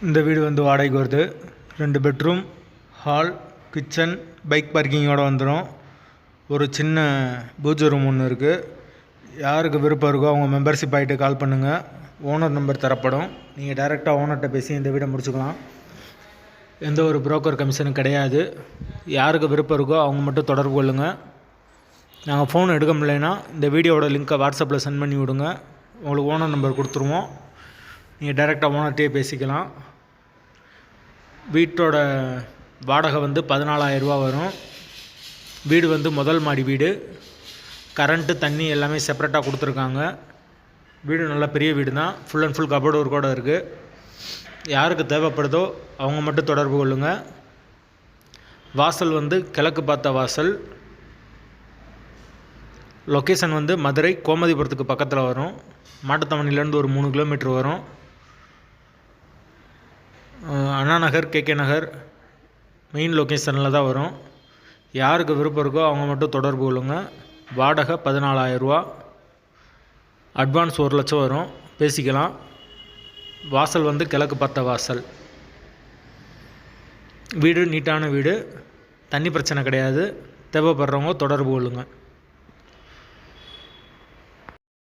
இந்த வீடு வந்து வாடகைக்கு வருது. 2 பெட்ரூம், ஹால், கிச்சன், பைக் பார்க்கிங்கோடு வந்துடும். ஒரு சின்ன பூஜை ரூம் ஒன்று இருக்குது. யாருக்கு விருப்பம் இருக்கோ அவங்க மெம்பர்ஷிப் ஆகிட்டு கால் பண்ணுங்கள். ஓனர் நம்பர் தரப்படும். நீங்கள் டைரெக்டாக ஓனர்கிட்ட பேசி இந்த வீடை முடிச்சுக்கலாம். எந்த ஒரு புரோக்கர் கமிஷனும் கிடையாது. யாருக்கு விருப்பம் இருக்கோ அவங்க மட்டும் தொடர்பு கொள்ளுங்கள். நாங்கள் ஃபோன் எடுக்க முடியலைன்னா இந்த வீடியோவோட லிங்க்கை வாட்ஸ்அப்பில் சென்ட் பண்ணி விடுங்க. உங்களுக்கு ஓனர் நம்பர் கொடுத்துருவோம். நீங்கள் டைரெக்டாக ஓனர்கிட்டே பேசிக்கலாம். வீட்டோட வாடகை வந்து 14,000 வரும். வீடு வந்து முதல் மாடி வீடு. கரண்ட்டு, தண்ணி எல்லாமே செப்பரேட்டாக கொடுத்துருக்காங்க. வீடு நல்ல பெரிய வீடு தான். ஃபுல் அண்ட் ஃபுல் கபோர்டு ஒர்க்கோடு இருக்குது. யாருக்கு தேவைப்படுதோ அவங்க மட்டும் தொடர்பு கொள்ளுங்கள். வாசல் வந்து கிழக்கு பார்த்த வாசல். லொக்கேஷன் வந்து மதுரை கோமதிபுரத்துக்கு பக்கத்தில் வரும். மாட்டுத்தாவணிலேருந்து ஒரு 3 கிலோமீட்டர் வரும். அண்ணா நகர், கேகே நகர் மெயின் லொக்கேஷனில் தான் வரும். யாருக்கு விருப்பம் இருக்கோ அவங்க மட்டும் தொடர்பு கொள்ளுங்கள். வாடகை 14,000. அட்வான்ஸ் 1 லட்சம் வரும். பேசிக்கலாம். வாசல் வந்து கிழக்கு பார்த்த வாசல். வீடு நீட்டான வீடு. தண்ணி பிரச்சனை கிடையாது. தேவைப்படுறவங்க தொடர்பு கொள்ளுங்கள்.